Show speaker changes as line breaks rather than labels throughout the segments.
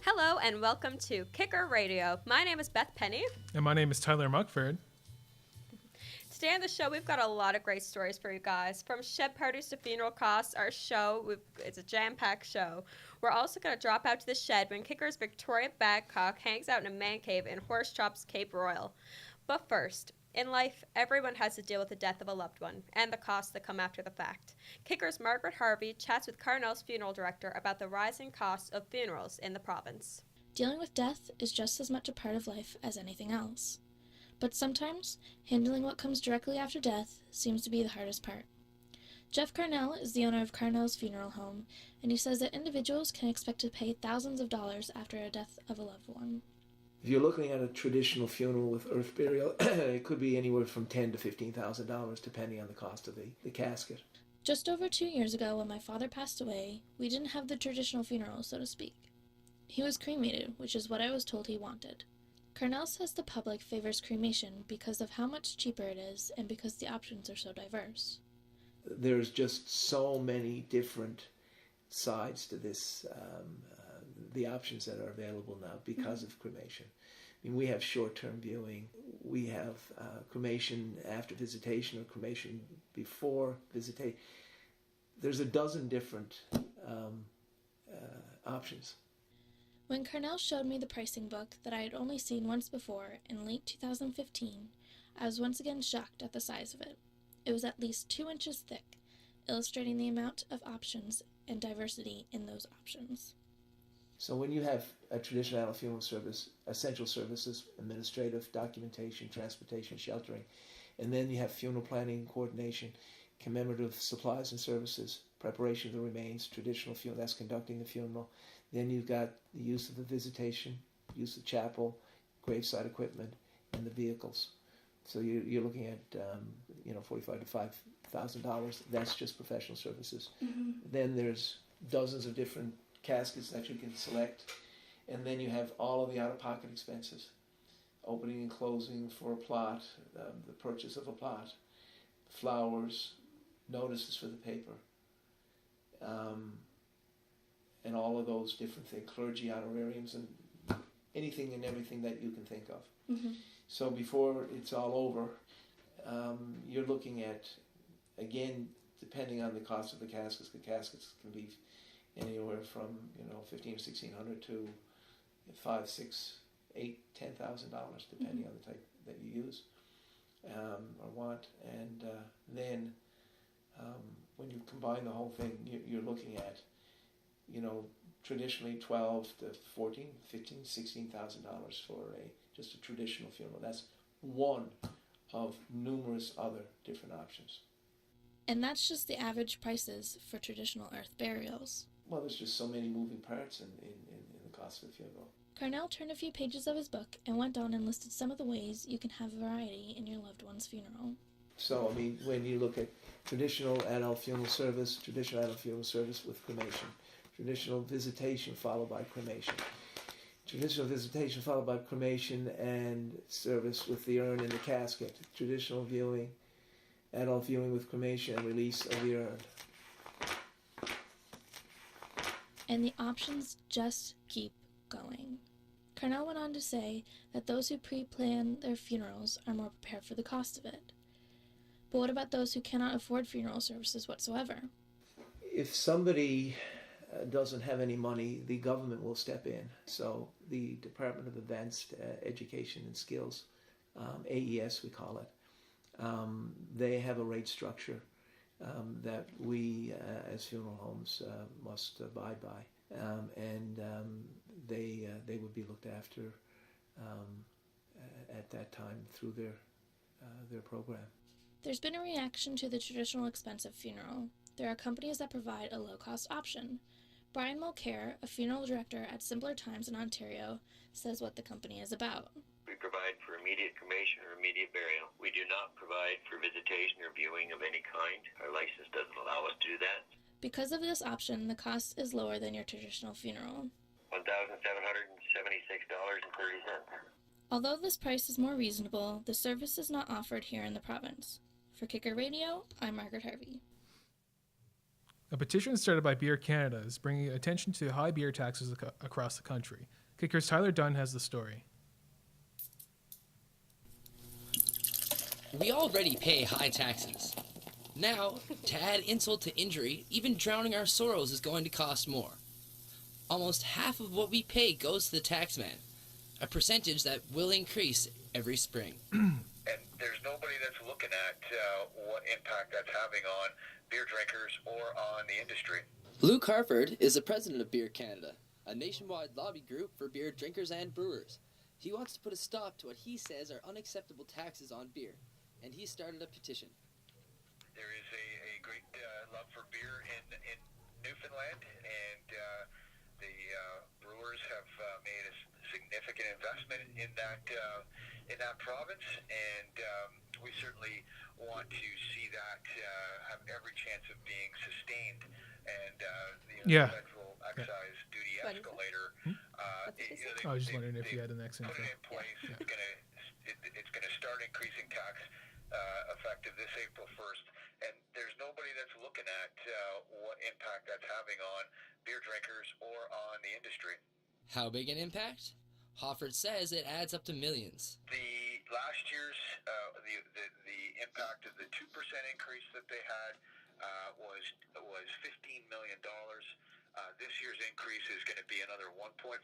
Hello and welcome to Kicker Radio. My name is Beth Penny.
And my name is Tyler Muckford.
Today on the show, we've got a lot of great stories for you guys. From shed parties to funeral costs, our show, it's a jam-packed show. We're also going to drop out to the shed when Kicker's Victoria Badcock hangs out in a man cave in Horse Chop's Cape Royal. But first, in life, everyone has to deal with the death of a loved one and the costs that come after the fact. Kicker's Margaret Harvey chats with Carnell's funeral director about the rising costs of funerals in the province.
Dealing with death is just as much a part of life as anything else. But sometimes, handling what comes directly after death seems to be the hardest part. Jeff Carnell is the owner of Carnell's Funeral Home, and he says that individuals can expect to pay thousands of dollars after a death of a loved one.
If you're looking at a traditional funeral with earth burial, it could be anywhere from $10,000 to $15,000 depending on the cost of the casket.
Just over 2 years ago, when my father passed away, we didn't have the traditional funeral, so to speak. He was cremated, which is what I was told he wanted. Carnell says the public favors cremation because of how much cheaper it is and because the options are so diverse.
There's just so many different sides to this, the options that are available now because of cremation. I mean, we have short-term viewing, we have cremation after visitation or cremation before visitation. There's a dozen different options.
When Carnell showed me the pricing book that I had only seen once before in late 2015, I was once again shocked at the size of it. It was at least 2 inches thick, illustrating the amount of options and diversity in those options.
So when you have a traditional adult funeral service, essential services, administrative, documentation, transportation, sheltering, and then you have funeral planning, coordination, commemorative supplies and services, preparation of the remains, traditional funeral, that's conducting the funeral. Then you've got the use of the visitation, use of chapel, graveside equipment, and the vehicles. So you're looking at $45,000 to $5,000. That's just professional services. Mm-hmm. Then there's dozens of different caskets that you can select, and then you have all of the out-of-pocket expenses, opening and closing for a plot, the purchase of a plot, flowers, notices for the paper. And all of those different things, clergy honorariums, and anything and everything that you can think of. Mm-hmm. So before it's all over, you're looking at, again, depending on the cost of the caskets can be anywhere from $1,500 or $1,600 to $5,000, $6,000, $8,000, $10,000, depending on the type that you use or want. And then when you combine the whole thing, you're looking at traditionally $12,000 to $14,000, $15,000, $16,000 for just a traditional funeral. That's one of numerous other different options.
And that's just the average prices for traditional earth burials.
Well, there's just so many moving parts in the cost of the funeral.
Carnell turned a few pages of his book and went on and listed some of the ways you can have variety in your loved one's funeral.
So, I mean, when you look at traditional adult funeral service with cremation, traditional visitation followed by cremation, traditional visitation followed by cremation and service with the urn and the casket, traditional viewing, adult viewing with cremation and release of the urn.
And the options just keep going. Carnell went on to say that those who pre-plan their funerals are more prepared for the cost of it. But what about those who cannot afford funeral services whatsoever?
If somebody doesn't have any money, the government will step in. So the Department of Advanced Education and Skills, AES we call it, they have a rate structure that we as funeral homes must abide by, and they would be looked after at that time through their program.
There's been a reaction to the traditional expensive funeral. There are companies that provide a low-cost option. Brian Mulcair, a funeral director at Simpler Times in Ontario, says what the company is about.
We provide for immediate cremation or immediate burial. We do not provide for visitation or viewing of any kind. Our license doesn't allow us to do that.
Because of this option, the cost is lower than your traditional funeral.
$1,776.30.
Although this price is more reasonable, the service is not offered here in the province. For Kicker Radio, I'm Margaret Harvey.
A petition started by Beer Canada is bringing attention to high beer taxes across the country. Kicker's Tyler Dunn has the story.
We already pay high taxes. Now, to add insult to injury, even drowning our sorrows is going to cost more. Almost half of what we pay goes to the taxman, a percentage that will increase every spring.
And there's nobody that's looking at what impact that's having on beer drinkers or on the industry.
Luke Harford is the president of Beer Canada, a nationwide lobby group for beer drinkers and brewers. He wants to put a stop to what he says are unacceptable taxes on beer, and he started a petition.
There is a great love for beer in Newfoundland, and the brewers have made a significant investment in that province, and we certainly want to see that have every chance of being sustained. And the federal excise duty escalator.
I was just wondering if you had an next info.
Put it in place. It's gonna start increasing tax effective this April 1st, and there's nobody that's looking at what impact that's having on beer drinkers or on the industry.
How big an impact? Hofford says it adds up to millions.
The last year's the impact of the 2% increase that they had was $15 million. This year's increase is going to be another 1.5%.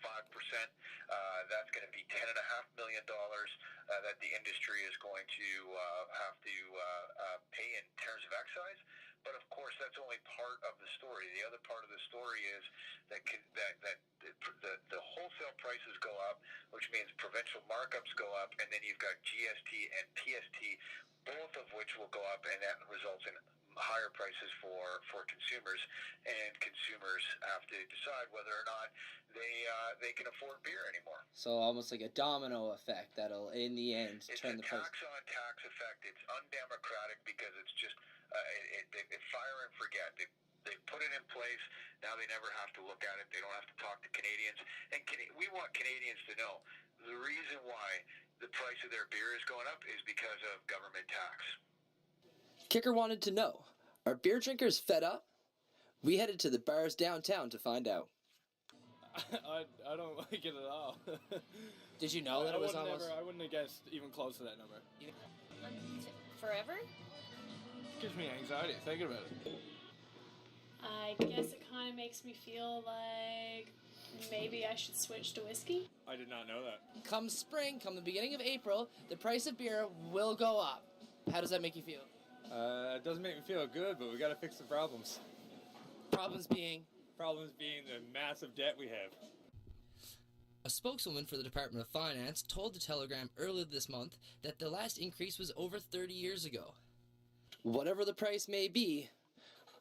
That's going to be $10.5 million that the industry is going to have to pay in terms of excise. But of course, that's only part of the story. The other part of the story is that the wholesale prices go up, which means provincial markups go up, and then you've got GST and PST, both of which will go up, and that results in higher prices for consumers, and consumers have to decide whether or not they can afford beer anymore.
So almost like a domino effect that'll, in the end, turn the price.
It's a tax-on-tax effect. It's undemocratic because it's just it's fire and forget. They put it in place. Now they never have to look at it. They don't have to talk to Canadians. And we want Canadians to know the reason why the price of their beer is going up is because of government tax.
Kicker wanted to know, are beer drinkers fed up? We headed to the bars downtown to find out.
I don't like it at all.
Did you know that it was almost...
I wouldn't have guessed even close to that number.
Forever?
Gives me anxiety thinking about it.
I guess it kind of makes me feel like maybe I should switch to whiskey.
I did not know that.
Come spring, come the beginning of April, the price of beer will go up. How does that make you feel?
It doesn't make me feel good, but we got to fix the problems.
Problems being?
Problems being the massive debt we have.
A spokeswoman for the Department of Finance told the Telegram earlier this month that the last increase was over 30 years ago. Whatever the price may be,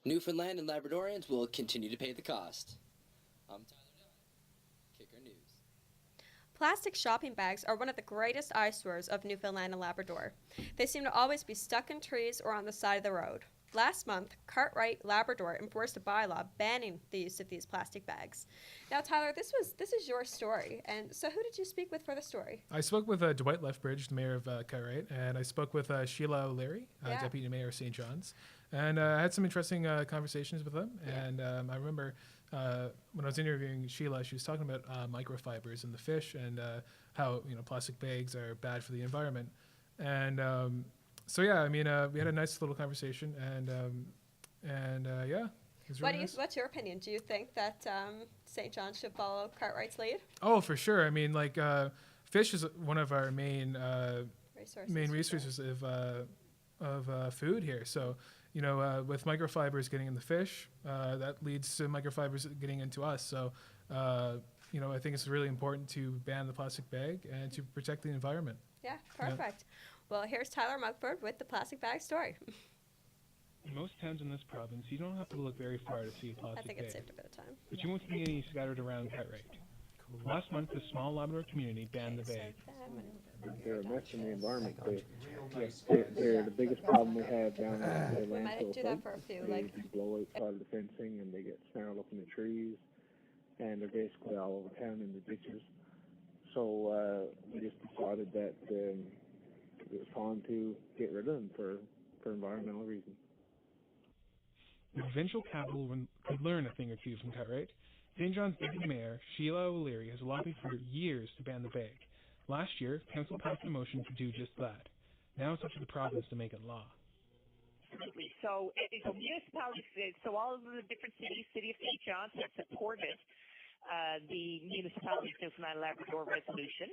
Newfoundland and Labradorians will continue to pay the cost. I'm Tyler Dunn, Kicker News.
Plastic shopping bags are one of the greatest eyesores of Newfoundland and Labrador. They seem to always be stuck in trees or on the side of the road. Last month, Cartwright, Labrador enforced a bylaw banning the use of these plastic bags. Now, Tyler, this is your story, and so who did you speak with for the story?
I spoke with Dwight Lethbridge, the mayor of Cartwright, and I spoke with Sheila O'Leary, deputy mayor of St. John's, and I had some interesting conversations with them. Yeah. And I remember when I was interviewing Sheila, she was talking about microfibers in the fish and how plastic bags are bad for the environment, and so yeah, I mean, we had a nice little conversation, and yeah, it was really nice.
What's your opinion? Do you think that St. John should follow Cartwright's lead?
Oh, for sure. I mean, like, fish is one of our main resources of food here. So, with microfibers getting in the fish, that leads to microfibers getting into us. So, I think it's really important to ban the plastic bag and to protect the environment.
Yeah, perfect. Yeah. Well, here's Tyler Mugford with the plastic bag story.
In most towns in this province, you don't have to look very far to see a plastic bag.
I think it saved a bit of time.
But you won't see any scattered around Cartwright. Cool. Last month, the small Labrador community banned the bag.
They're a mess in the environment. They're the biggest problem we have down at the landfill.
We might do that for a few.
They blow outside of the fencing and they get snarled up in the trees, and they're basically all over town in the ditches. So we just decided that it was time to get rid of them for environmental reasons.
the provincial capital could learn a thing or two from Cartwright. St. John's Deputy Mayor Sheila O'Leary has lobbied for years to ban the bag. Last year, Council passed a motion to do just that. Now it's up to the province to make it law.
Absolutely. So municipalities, so all of the different cities, City of St. John's have supported the Municipalities Newfoundland and Labrador resolution,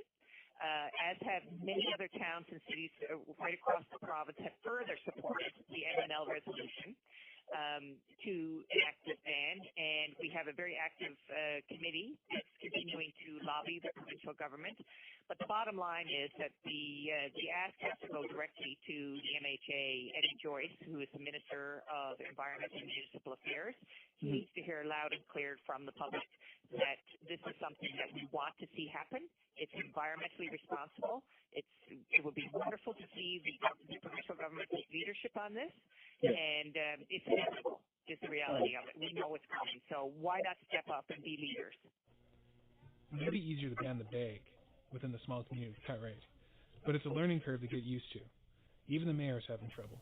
as have many other towns and cities right across the province have further supported the MNL resolution to enact this ban, and we have a very active committee that's continuing to lobby the provincial government. But the bottom line is that the ask has to go directly to the MHA. Eddie Joyce, who is the Minister of Environment and Municipal Affairs, he needs to hear loud and clear from the public that this is something that we want to see happen. It's environmentally responsible. It would be wonderful to see the provincial government take leadership on this, and it's inevitable, is the reality of it. We know it's coming, so why not step up and be leaders?
It may be easier to ban the bag within the small community of Cartwright, but it's a learning curve to get used to. Even the mayor's having trouble.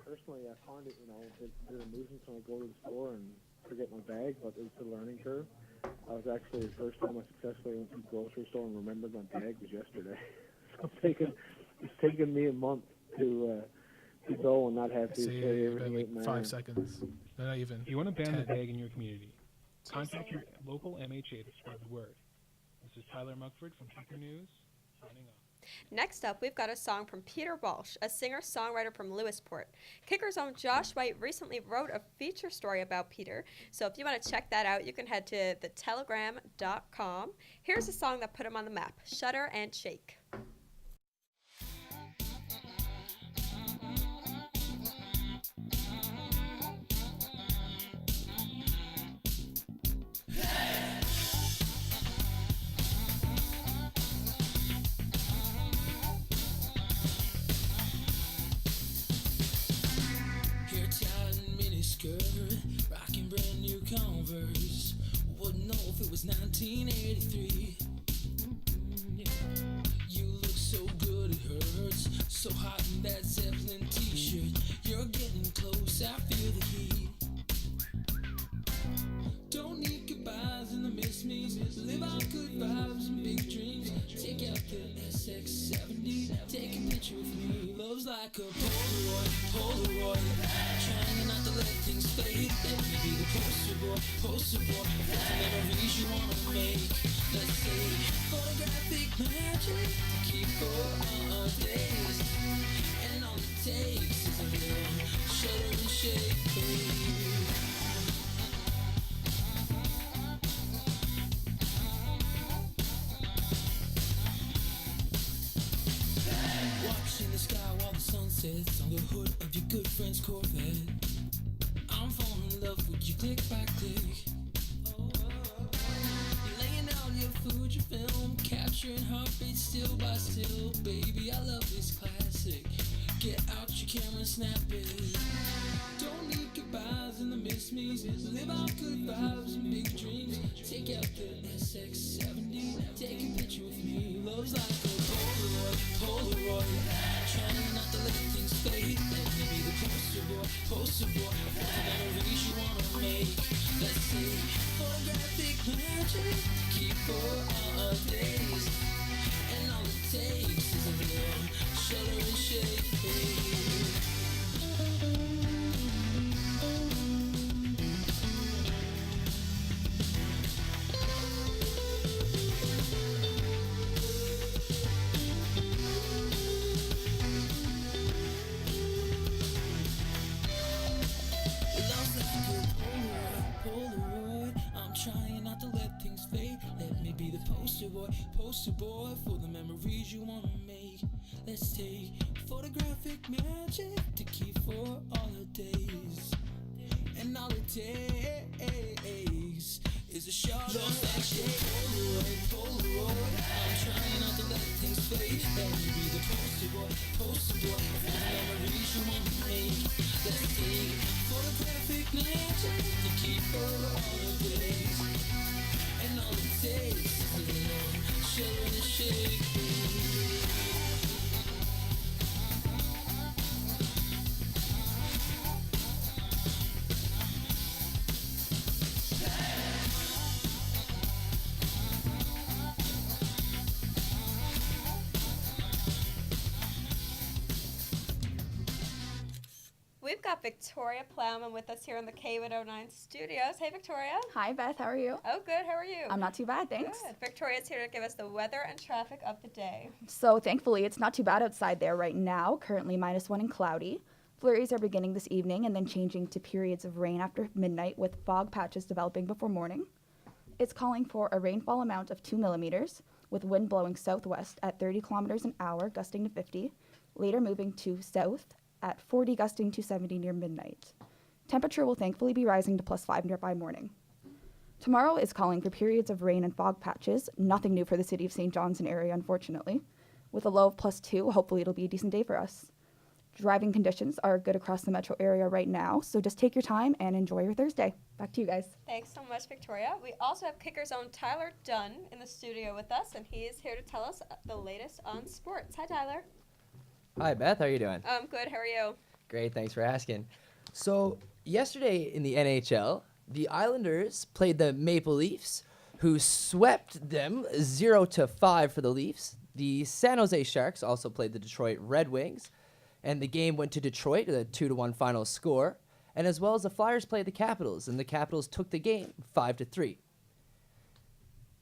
Personally, I find it, it's a nuisance when I go to the store and forget my bag, but it's a learning curve. I was actually, the first time I successfully went to the grocery store and remembered my bag was yesterday. So it's taken me a month to go and not have to carry everything
like
in my
5 seconds. Not even.
If you want to ban
10.
the bag in your community, contact your local MHA to spread the word. This is Tyler Mugford from Kicker News, signing off.
Next up, we've got a song from Peter Walsh, a singer-songwriter from Lewisport. Kicker's own Josh White recently wrote a feature story about Peter, so if you want to check that out, you can head to thetelegram.com. Here's a song that put him on the map, Shudder and Shake.
Rocking brand new Converse. Wouldn't know if it was 1983. You look so good it hurts. So hot in that Zeppelin t-shirt. You're getting close, I feel the heat. Don't need goodbyes and the miss-me's. Live out good vibes and big dreams. Take out the SX70. Take a picture with me. Love's like a Polaroid. Trying not to let things fade. Let me be the poster boy. For the memories you wanna make. Let's say photographic magic. Keep for all days. And all it takes is a little shudder and shake, baby. Watching the sky while the sun sets on the hood of your good friend's Corvette. I'm falling in love with your click by click. You're laying out your food, your film, capturing heartbeats still by still. Baby, I love this classic. Get out your camera and snap it. Don't need goodbyes and the miss-me's. Live out good vibes and big dreams. Take out the SX70. Take a picture with me. Love's like a Polaroid. Trying not to let things fade. Let me be the poster boy. For the memories you wanna make. Let's say photographic magic. Keep for all days. And all it takes is a little shudder and shake, baby. Polaroid. I'm trying not to let things fade. Let me be the poster boy for the memories you wanna make. Let's take photographic magic to keep for all the days. And all it takes is a shot of that shake. Polaroid. I'm trying not to let things fade. Let me be the poster boy for the memories you wanna make. Let's take photographic magic to keep for all the days. And all it takes is a little shudder and shake, baby.
got Victoria Plowman with us here in the K109 studios. Hey, Victoria.
Hi, Beth. How are you?
Oh, good. How are you?
I'm not too bad, thanks.
Good. Victoria's here to give us the weather and traffic of the day.
So, thankfully, it's not too bad outside there right now. Currently -1 and cloudy. Flurries are beginning this evening and then changing to periods of rain after midnight with fog patches developing before morning. It's calling for a rainfall amount of 2 millimeters, with wind blowing southwest at 30 kilometers an hour, gusting to 50, later moving to south at 40, gusting to 70 near midnight. Temperature will thankfully be rising to +5 nearby morning. Tomorrow is calling for periods of rain and fog patches, nothing new for the city of St. John's and area, unfortunately. With a low of +2, hopefully it'll be a decent day for us. Driving conditions are good across the metro area right now, so just take your time and enjoy your Thursday. Back to you guys.
Thanks so much, Victoria. We also have Kicker's own Tyler Dunn in the studio with us, and he is here to tell us the latest on sports. Hi, Tyler.
Hi, Beth. How are you doing?
Good. How are you?
Great. Thanks for asking. So, yesterday in the NHL, the Islanders played the Maple Leafs, who swept them 0-5 for the Leafs. The San Jose Sharks also played the Detroit Red Wings, and the game went to Detroit with a 2-1 final score. And as well as the Flyers played the Capitals, and the Capitals took the game 5-3.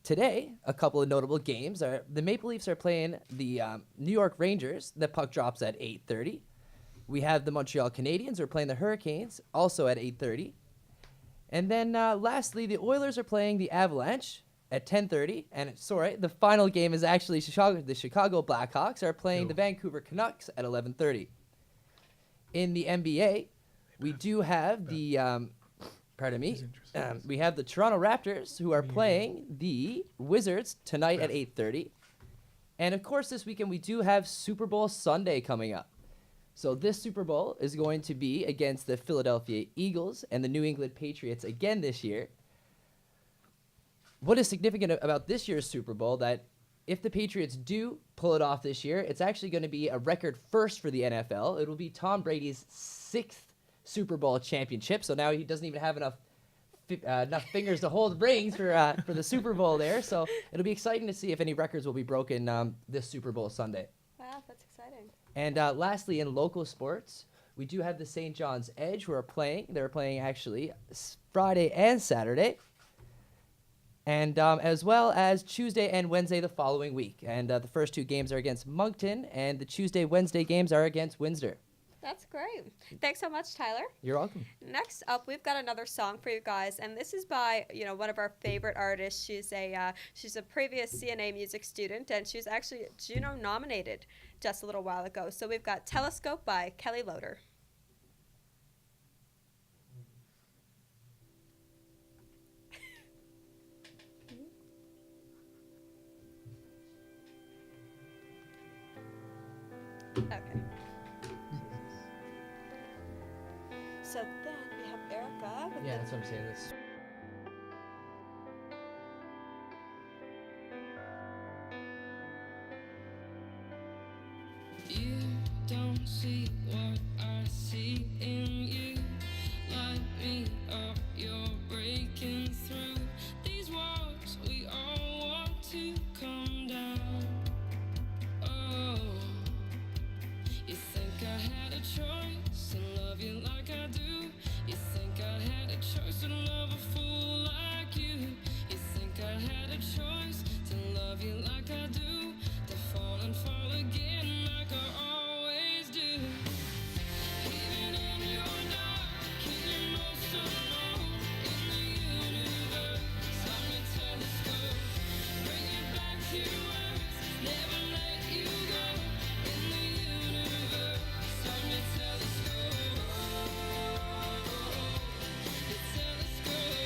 Today, a couple of notable games are the Maple Leafs are playing the New York Rangers. The puck drops at 8:30. We have the Montreal Canadiens who are playing the Hurricanes, also at 8:30. And then lastly, the Oilers are playing the Avalanche at 10:30. And the final game is actually the Chicago Blackhawks are playing the Vancouver Canucks at 11:30. In the NBA, we do have the we have the Toronto Raptors who are playing the Wizards tonight at 8:30. And of course, this weekend we do have Super Bowl Sunday coming up. So this Super Bowl is going to be against the Philadelphia Eagles and the New England Patriots again this year. What is significant about this year's Super Bowl that if the Patriots do pull it off this year, it's actually going to be a record first for the NFL. It will be Tom Brady's 6th Super Bowl championship. So now he doesn't even have enough fingers to hold rings for the Super Bowl there. So it'll be exciting to see if any records will be broken this Super Bowl Sunday.
Wow, that's exciting.
And lastly, in local sports, we do have the St. John's Edge who are playing. They're playing actually Friday and Saturday. And as well as Tuesday and Wednesday the following week. And the first two games are against Moncton, and the Tuesday-Wednesday games are against Windsor.
That's great. Thanks so much, Tyler.
You're welcome.
Next up, we've got another song for you guys, and this is by one of our favorite artists. She's a previous CNA music student, and she was actually Juno nominated just a little while ago. So we've got "Telescope" by Kelly Loader. Okay. So then we have Erica.
Yeah, that's what I'm saying. This.
You don't see what I see in you. Light me up, you're breaking through these walls. We all want to come down. Oh, you think I had a choice to love you like I do? You think I had a choice to love a fool like you? You think I had a choice to love you like I do? To fall and fall again like I always do. Even in your dark, in your most alone, in the universe, I'm your telescope. Bring it back to earth, never let you go. In the universe, I'm your telescope. Your telescope.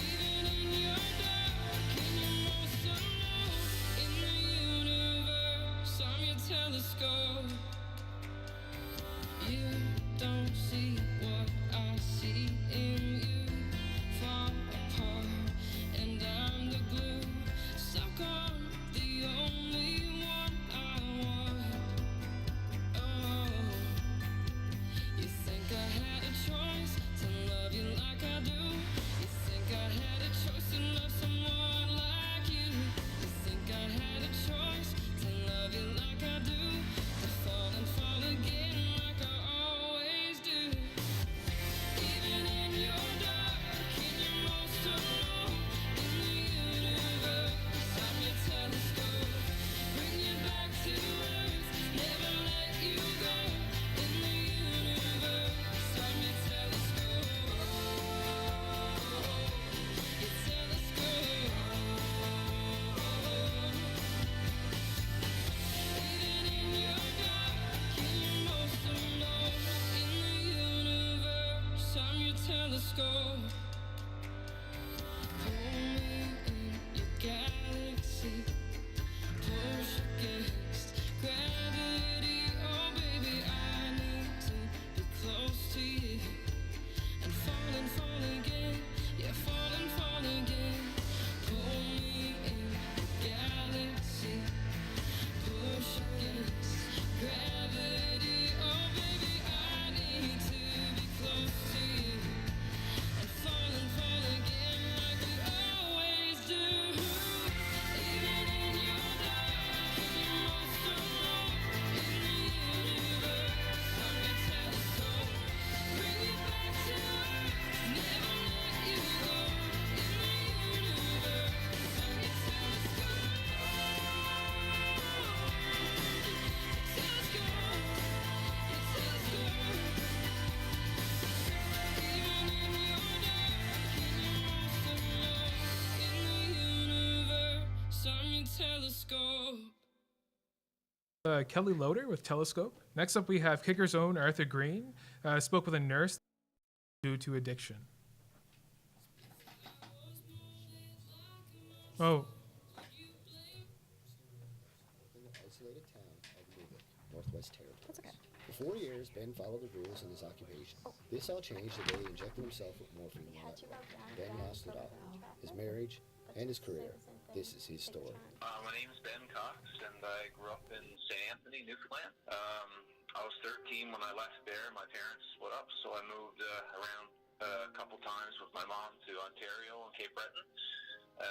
Even in your dark, in your most alone, in the universe, I'm your telescope. You don't see what I see in you. Far apart, and I'm the glue. Stuck on the only one I want. Oh, you think I had a choice to love you like I do? You think I had a choice to love someone like you? You think I had a choice to love you like I do? telescope. Pull me in your galaxy. Push against gravity. Oh baby, I need to be close to you. And fall again. Yeah, fall again. Pull me in your galaxy. Push against gravity. Oh baby, I need to be close to you. And fall again like we always do. Even in your dark and your most alone in the universe, I'm your telescope. Bring it back to earth, never let you go. In the universe, I'm your telescope. Telescope.
Kelly Loader with Telescope. Next up, we have Kicker's own Arthur Green. Spoke with a nurse due to addiction. Oh,
In the isolated town of Newvik, Northwest Territories.
That's okay.
For 4 years, Ben followed the rules in his occupation. This all changed the day he injected himself with morphine one night. Ben lost it all. His marriage and his career. This is his story.
My name's Ben Cox, and I grew up in St. Anthony, Newfoundland. I was 13 when I left there. My parents split up, so I moved around a couple times with my mom to Ontario and Cape Breton,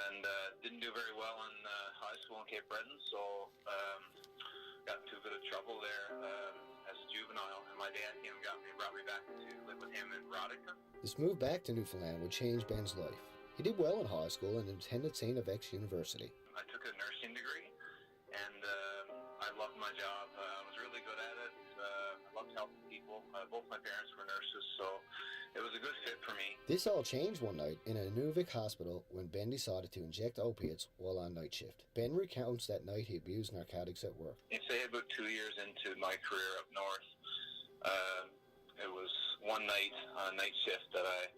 and didn't do very well in high school in Cape Breton, so got into a bit of trouble there as a juvenile, and my dad came and brought me back to live with him in Roddickton.
This move back to Newfoundland would change Ben's life. He did well in high school and attended St. FX University.
I took a nursing degree, and I loved my job. I was really good at it. I loved helping people. Both my parents were nurses, so it was a good fit for me.
This all changed one night in a Newvik hospital when Ben decided to inject opiates while on night shift. Ben recounts that night he abused narcotics at work.
I'd say about 2 years into my career up north, it was one night on a night shift that I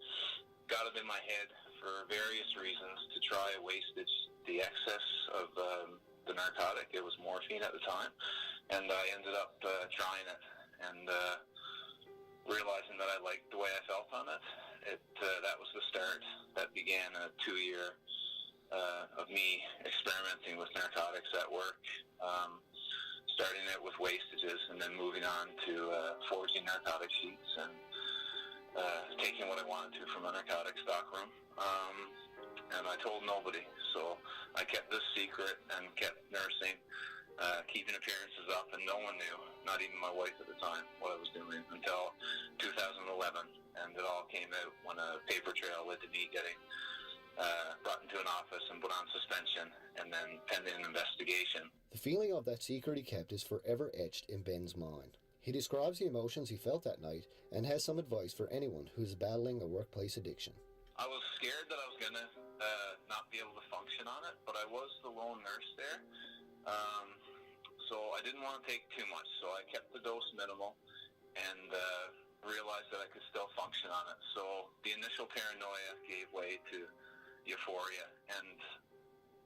got it in my head for various reasons to try wastage the excess of the narcotic. It was morphine at the time, and I ended up trying it and realizing that I liked the way I felt on it. That was the start. That began a 2 year of me experimenting with narcotics at work, starting it with wastages and then moving on to forging narcotic sheets and taking what I wanted to from a narcotic stockroom. And I told nobody, so I kept this secret and kept nursing, keeping appearances up, and no one knew, not even my wife at the time, what I was doing until 2011, and it all came out when a paper trail led to me getting brought into an office and put on suspension, and then pending an investigation.
The feeling of that secret he kept is forever etched in Ben's mind. He describes the emotions he felt that night and has some advice for anyone who is battling a workplace addiction.
I was scared that I was going to not be able to function on it, but I was the lone nurse there, so I didn't want to take too much, so I kept the dose minimal and realized that I could still function on it. So the initial paranoia gave way to euphoria, and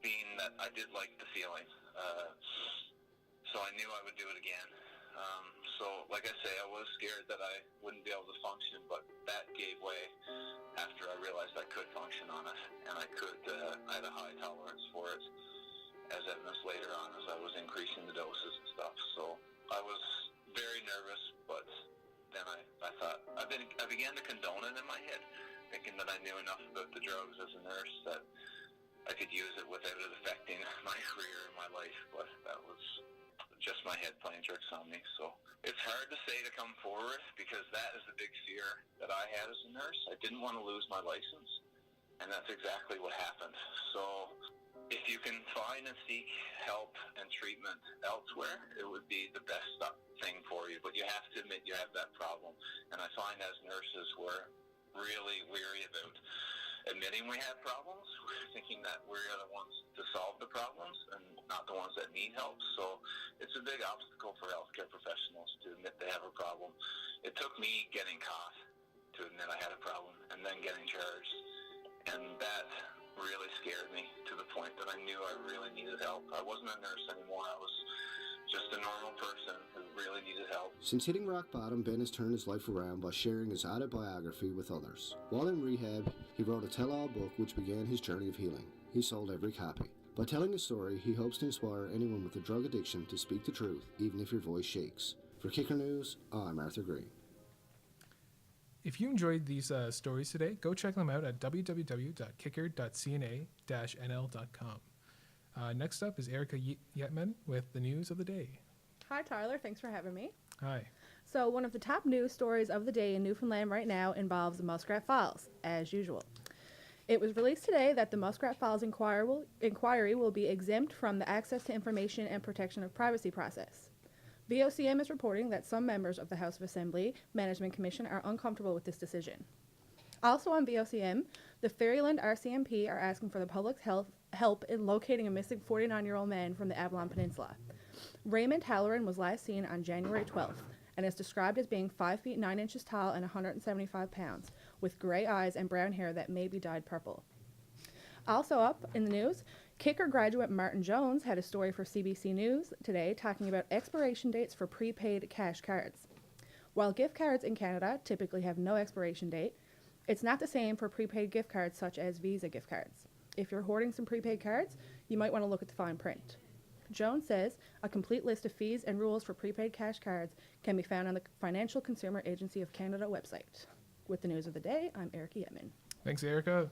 being that I did like the feeling, so I knew I would do it again. So, like I say, I was scared that I wouldn't be able to function, but that gave way after I realized I could function on it, and I had a high tolerance for it, as evidenced later on as I was increasing the doses and stuff. So I was very nervous, but then I thought, I began to condone it in my head, thinking that I knew enough about the drugs as a nurse that I could use it without it affecting my career and my life, but that was just my head playing tricks on me. So it's hard to say to come forward, because that is the big fear that I had as a nurse. I didn't want to lose my license, and that's exactly what happened. So if you can find and seek help and treatment elsewhere, it would be the best thing for you, but you have to admit you have that problem. And I find as nurses we're really weary about admitting we have problems, thinking that we're the ones to solve the problems and not the ones that need help. So it's a big obstacle for healthcare professionals to admit they have a problem. It took me getting caught to admit I had a problem and then getting charged. And that really scared me to the point that I knew I really needed help. I wasn't a nurse anymore. I was just a normal person who really needed help.
Since hitting rock bottom, Ben has turned his life around by sharing his autobiography with others. While in rehab, he wrote a tell-all book which began his journey of healing. He sold every copy. By telling his story, he hopes to inspire anyone with a drug addiction to speak the truth, even if your voice shakes. For Kicker News, I'm Arthur Green.
If you enjoyed these stories today, go check them out at www.kicker.cna-nl.com. Next up is Erica Yetman with the news of the day.
Hi, Tyler. Thanks for having me.
Hi.
So, one of the top news stories of the day in Newfoundland right now involves the Muskrat Falls, as usual. It was released today that the Muskrat Falls inquiry will be exempt from the Access to Information and Protection of Privacy process. VOCM is reporting that some members of the House of Assembly Management Commission are uncomfortable with this decision. Also on VOCM, the Ferryland RCMP are asking for the public's help in locating a missing 49-year-old man from the Avalon Peninsula. Raymond Halloran was last seen on January 12th and is described as being 5 feet 9 inches tall and 175 pounds, with gray eyes and brown hair that may be dyed purple. Also up in the news, Kicker graduate Martin Jones had a story for CBC News today talking about expiration dates for prepaid cash cards. While gift cards in Canada typically have no expiration date, it's not the same for prepaid gift cards such as Visa gift cards. If you're hoarding some prepaid cards, you might want to look at the fine print. Jones says a complete list of fees and rules for prepaid cash cards can be found on the Financial Consumer Agency of Canada website. With the news of the day, I'm Erica Yetman.
Thanks, Erica.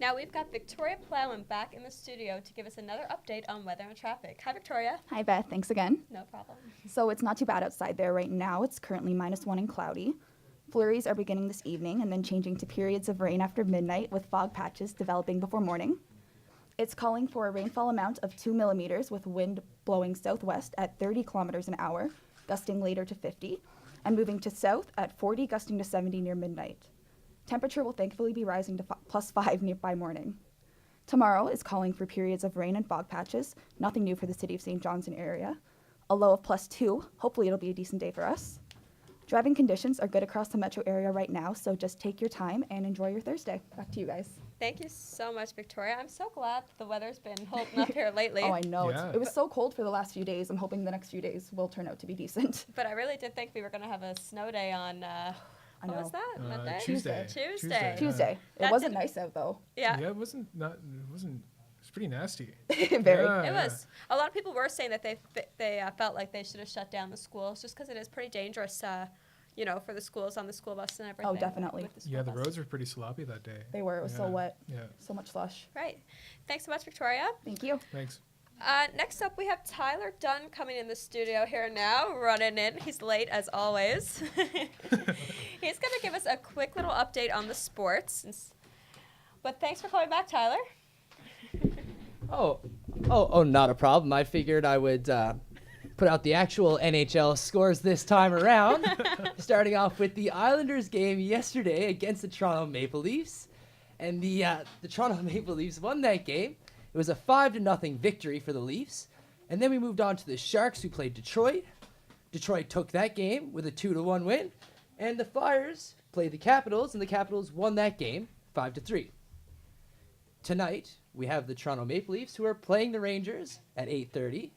Now we've got Victoria Plowman back in the studio to give us another update on weather and traffic. Hi, Victoria.
Hi, Beth. Thanks again.
No problem.
So it's not too bad outside there right now. It's currently -1 and cloudy. Flurries are beginning this evening and then changing to periods of rain after midnight with fog patches developing before morning. It's calling for a rainfall amount of 2 millimeters with wind blowing southwest at 30 kilometers an hour, gusting later to 50, and moving to south at 40, gusting to 70 near midnight. Temperature will thankfully be rising to +5 by morning. Tomorrow is calling for periods of rain and fog patches, nothing new for the city of St. John's and area. A low of +2, hopefully it'll be a decent day for us. Driving conditions are good across the metro area right now, so just take your time and enjoy your Thursday. Back to you guys.
Thank you so much, Victoria. I'm so glad the weather's been holding up here lately.
Oh, I know.
Yeah.
It was so cold for the last few days. I'm hoping the next few days will turn out to be decent.
But I really did think we were going to have a snow day on, what was that? Monday?
Tuesday.
Tuesday. It wasn't nice out, though.
Yeah.
Yeah, it was pretty nasty.
Very.
Yeah,
It was. A lot of people were saying that they felt like they should have shut down the schools just because it is pretty dangerous, for the schools on the school bus and everything.
Oh, definitely.
Yeah, the roads were pretty sloppy that day.
They were. It was so wet.
Yeah.
So much slush.
Right. Thanks so much, Victoria.
Thank you.
Thanks.
Next up, we have Tyler Dunn coming in the studio here now, running in. He's late, as always. He's going to give us a quick little update on the sports. But thanks for coming back, Tyler.
Oh, not a problem. I figured I would put out the actual NHL scores this time around, starting off with the Islanders game yesterday against the Toronto Maple Leafs. And the Toronto Maple Leafs won that game. It was a 5-0 victory for the Leafs. And then we moved on to the Sharks, who played Detroit. Detroit took that game with a 2-1 win. And the Flyers played the Capitals, and the Capitals won that game 5-3. Tonight, we have the Toronto Maple Leafs, who are playing the Rangers at 8:30.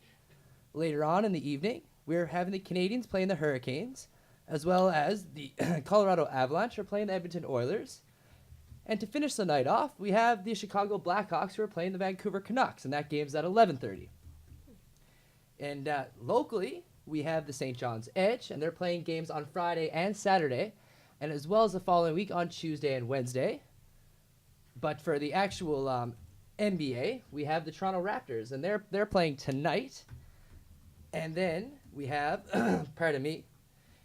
Later on in the evening, we're having the Canadiens playing the Hurricanes, as well as the Colorado Avalanche are playing the Edmonton Oilers. And to finish the night off, we have the Chicago Blackhawks, who are playing the Vancouver Canucks, and that game's at 11:30. And locally, we have the St. John's Edge, and they're playing games on Friday and Saturday, and as well as the following week on Tuesday and Wednesday. But for the actual NBA, we have the Toronto Raptors, and they're playing tonight. And then we have,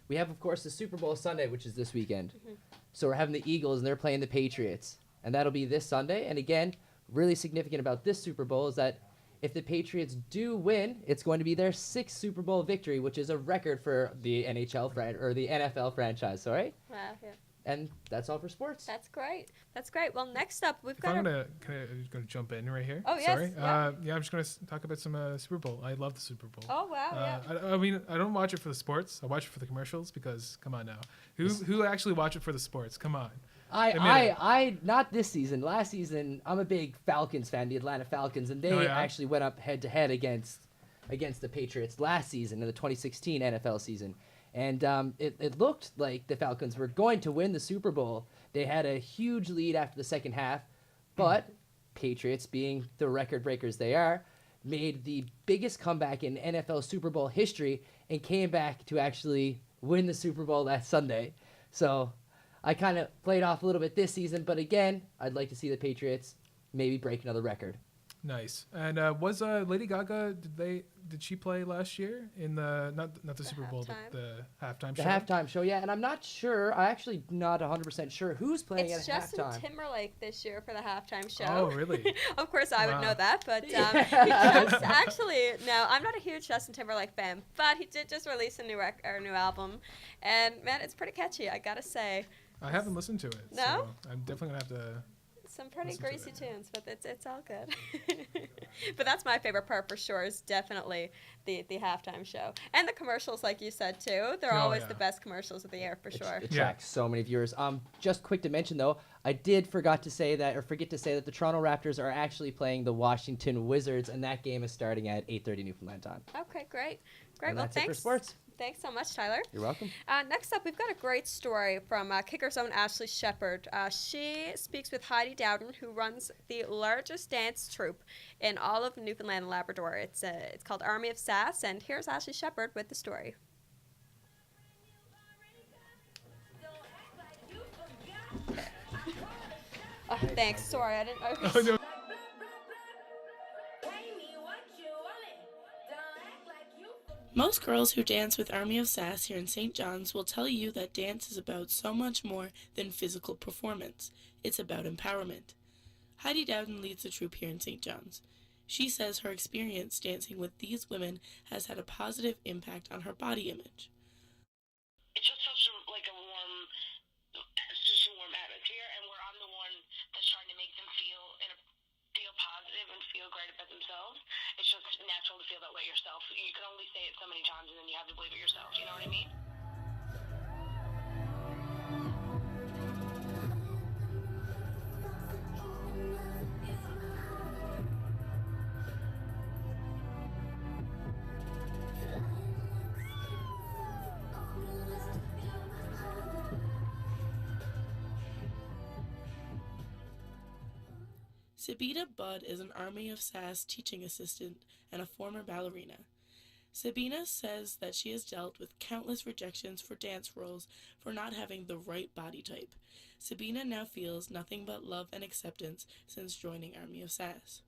we have, of course, the Super Bowl Sunday, which is this weekend. Mm-hmm. So we're having the Eagles, and they're playing the Patriots. And that'll be this Sunday. And again, really significant about this Super Bowl is that if the Patriots do win, it's going to be their 6th Super Bowl victory, which is a record for the NHL or the NFL franchise, all right?
Wow, yeah.
And that's all for sports.
That's great. That's great. Well, next up, we've
If
got
I'm gonna jump in right here.
Oh, yes,
Sorry.
yeah.
I'm just gonna talk about some Super Bowl. I love the Super Bowl.
Oh, wow, yeah.
I mean, I don't watch it for the sports. I watch it for the commercials because, come on now, who actually watch it for the sports? Come on.
I not this season. Last season, I'm a big Falcons fan, the Atlanta Falcons, and they actually went up head to head against the Patriots last season in the 2016 NFL season. And it looked like the Falcons were going to win the Super Bowl. They had a huge lead after the second half, but Patriots, being the record breakers they are, made the biggest comeback in NFL Super Bowl history and came back to actually win the Super Bowl that Sunday. So I kind of played off a little bit this season, but again, I'd like to see the Patriots maybe break another record.
Nice. And was Lady Gaga? Did she play last year in the not the Super Bowl, but the halftime show?
The halftime show, yeah. And I'm not sure. I actually not 100% sure who's playing
It's
at
Justin
halftime.
Timberlake this year for the halftime show.
Oh, really?
Of course, I would
Wow.
know that, but because actually, no, I'm not a huge Justin Timberlake fan, but he did just release a new album, and man, it's pretty catchy. I gotta say.
I haven't listened to it.
No?
So I'm definitely gonna have to.
Some pretty
Listen to
greasy tunes, but it's all good. But that's my favorite part for sure. Is definitely the halftime show and the commercials, like you said too. They're always the best commercials of the year for sure.
It attracts so many viewers. Just quick to mention though, I did forget to say that the Toronto Raptors are actually playing the Washington Wizards, and that game is starting at 8:30 Newfoundland time.
Okay, great.
And
Well,
that's it for
thanks.
sports.
Thanks so much, Tyler.
You're welcome.
Next up, we've got a great story from Kicker's own Ashley Shepard. She speaks with Heidi Dowden, who runs the largest dance troupe in all of Newfoundland and Labrador. It's called Army of Sass, and here's Ashley Shepard with the story. Oh, thanks. Sorry, I didn't.
Oh, no.
Most girls who dance with Army of Sass here in St. John's will tell you that dance is about so much more than physical performance. It's about empowerment. Heidi Dowden leads the troupe here in St. John's. She says her experience dancing with these women has had a positive impact on her body image.
It's just such a warm atmosphere, and I'm the one that's trying to make them feel positive and feel great about themselves. It's just natural to feel that way yourself. You can only say it so many times, and then you have to believe it yourself. You know what I mean?
Sabina Budd is an Army of Sass teaching assistant and a former ballerina. Sabina says that she has dealt with countless rejections for dance roles for not having the right body type. Sabina now feels nothing but love and acceptance since joining Army of Sass.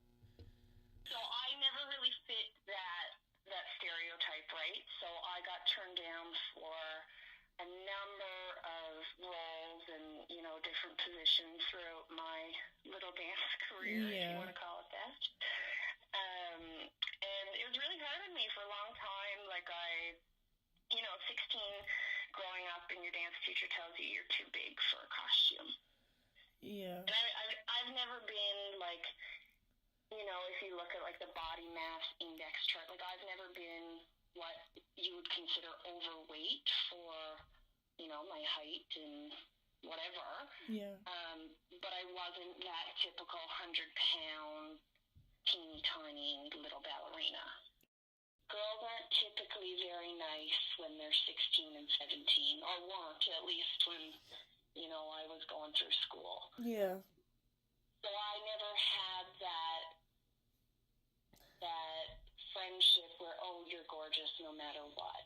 So I never really fit that stereotype, right? So I got turned down for a number of roles and, different positions throughout my little dance career, if you want to call it that. And it was really hard on me for a long time. Like 16, growing up and your dance teacher tells you you're too big for a costume.
Yeah.
And I've never been if you look at the body mass index chart, I've never been what you would consider overweight for, my height and whatever.
Yeah.
But I wasn't that typical 100-pound, teeny tiny little ballerina. Girls aren't typically very nice when they're 16 and 17, or weren't, at least when, I was going through school.
Yeah.
So I never had that friendship where, oh, you're gorgeous no matter what.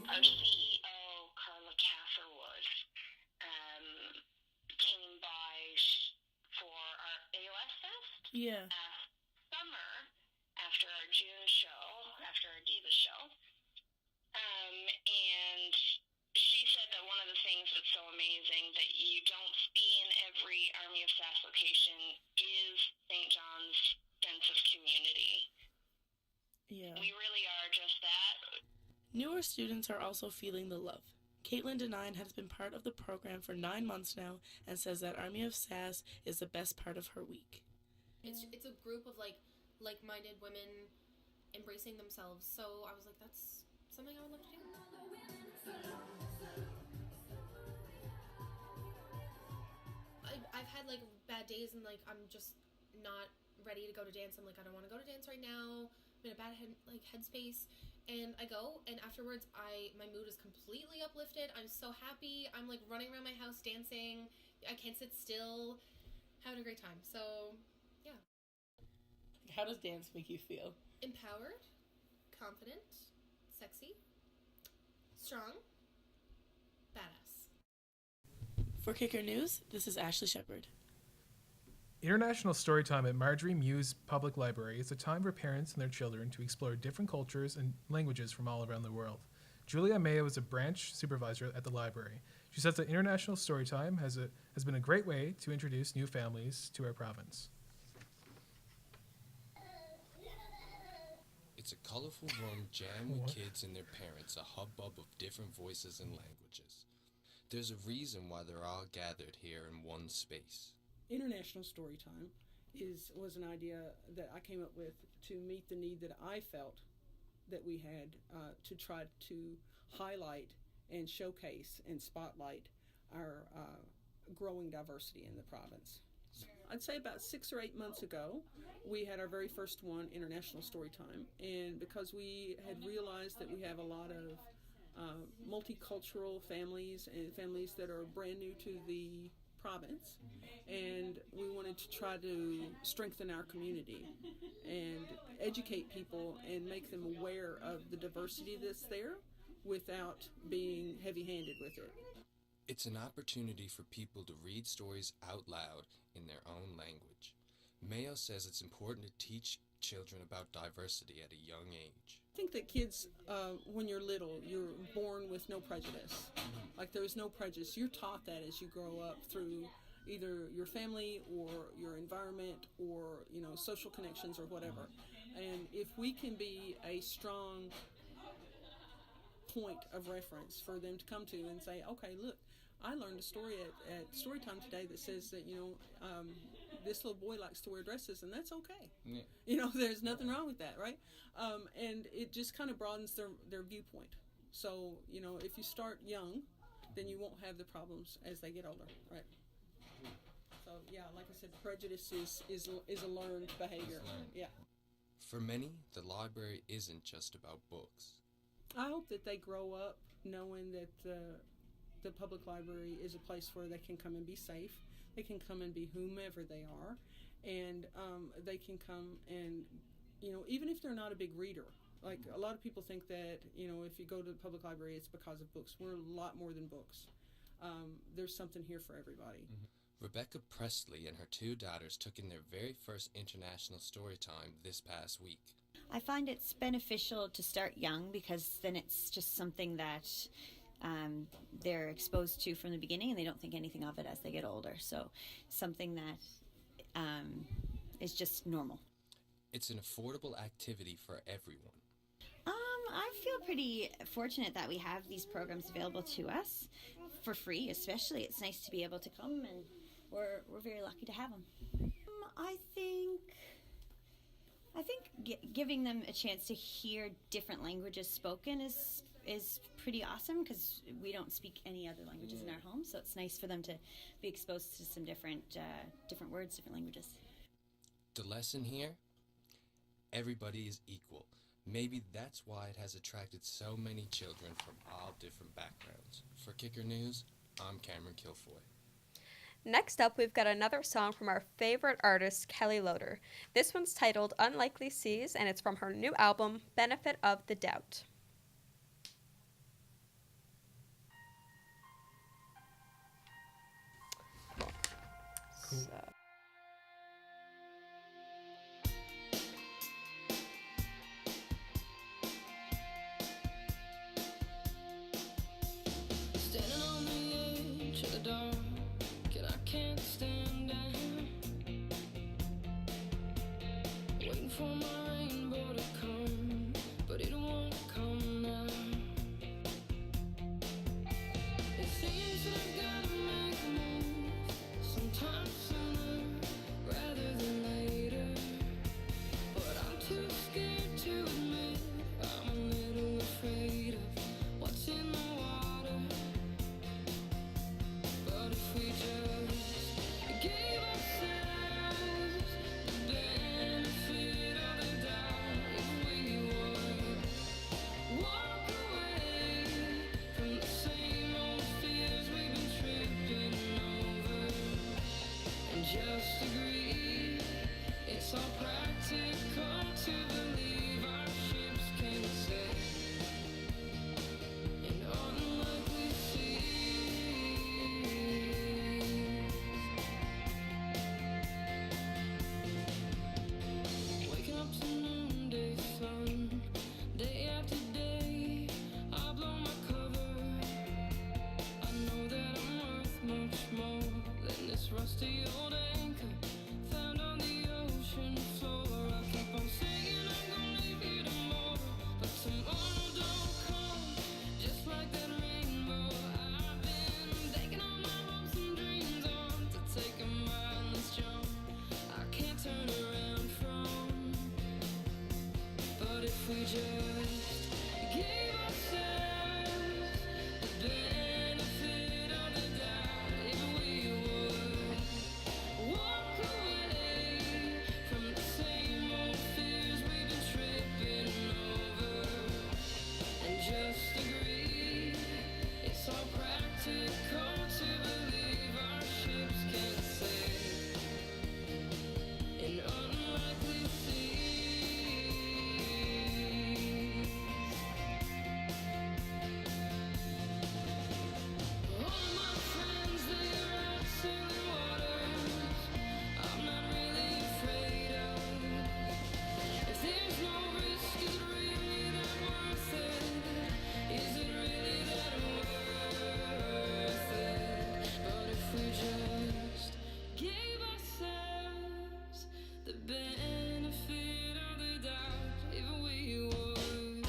Our CEO, Carla Catherwood, came by for our AOS Fest.
Yeah.
Summer, after our June show, after our Diva show. And she said that one of the things that's so amazing that you don't see in every Army of Sass location is
Newer students are also feeling the love. Caitlin Denine has been part of the program for 9 months now and says that Army of Sass is the best part of her week.
It's a group of like-minded women embracing themselves. So I was like, that's something I would love to do. I've had like bad days and like I'm just not ready to go to dance. I'm like, I don't want to go to dance right now. I'm in a bad headspace, and I go, and afterwards my mood is completely uplifted. I'm so happy. I'm like running around my house dancing. I can't sit still, having a great time. So yeah.
How does dance make you feel?
Empowered, confident, sexy, strong, badass.
For Kicker News, this is Ashley Shepard.
International Storytime at Marjorie Muse Public Library is a time for parents and their children to explore different cultures and languages from all around the world. Julia Mayo is a branch supervisor at the library. She says that International Storytime has been a great way to introduce new families to our province.
It's a colorful room jammed with kids and their parents, a hubbub of different voices and languages. There's a reason why they're all gathered here in one space.
International Storytime was an idea that I came up with to meet the need that I felt that we had to try to highlight and showcase and spotlight our growing diversity in the province. I'd say about 6 or 8 months ago, we had our very first one, International Storytime, and because we had realized that we have a lot of multicultural families and families that are brand new to the province, and we wanted to try to strengthen our community and educate people and make them aware of the diversity that's there without being heavy-handed with it.
It's an opportunity for people to read stories out loud in their own language. Mayo says it's important to teach children about diversity at a young age.
I think that kids, when you're little, you're born with no prejudice. Like there's no prejudice. You're taught that as you grow up through either your family or your environment or, social connections or whatever. And if we can be a strong point of reference for them to come to and say, okay, look, I learned a story at Storytime today that says that, this little boy likes to wear dresses, and that's okay. Yeah. There's nothing wrong with that, right? And it just kind of broadens their viewpoint. So, if you start young, then you won't have the problems as they get older, right? So, yeah, like I said, prejudice is a learned behavior. Yeah.
For many, the library isn't just about books.
I hope that they grow up knowing that the public library is a place where they can come and be safe. They can come and be whomever they are, and they can come and, even if they're not a big reader. Like a lot of people think that, if you go to the public library, it's because of books. We're a lot more than books. There's something here for everybody.
Mm-hmm. Rebecca Presley and her 2 daughters took in their very first International Storytime this past week.
I find it's beneficial to start young because then it's just something that they're exposed to from the beginning and they don't think anything of it as they get older. So something that is just normal.
It's an affordable activity for everyone.
I feel pretty fortunate that we have these programs available to us for free, especially. It's nice to be able to come, and we're very lucky to have them. I think giving them a chance to hear different languages spoken is pretty awesome because we don't speak any other languages in our home, so it's nice for them to be exposed to some different words, different languages.
The lesson here? Everybody is equal. Maybe that's why it has attracted so many children from all different backgrounds. For Kicker News, I'm Cameron Kilfoy.
Next up, we've got another song from our favorite artist, Kelly Loader. This one's titled Unlikely Seas, and it's from her new album, Benefit of the Doubt.
Cool.
Standing on the edge of the dark, and I can't stand down. Waiting for my rainbow to come, but it won't come now. just agree. It's all practical to believe our ships can sail in unlikely seas. Waking up to noonday sun, day after day, I blow my cover. I know that I'm worth much more than this rusty old anchor found on the ocean floor. I keep on saying I'm gonna leave you tomorrow, but tomorrow don't come. Just like that rainbow, I've been taking all my hopes and dreams on to take a mindless jump I can't turn around from. But if we just gave ourselves the benefit of the doubt, if we would walk away from the same old fears we've been tripping over and just agree it's all practical to believe our ships can sail in unlikely seas. All my friends, they are out sailing waters I'm not really afraid of. If there's no risk, is it really that worth it? Is it really that worth it? But if we just gave ourselves the benefit of the doubt, if we would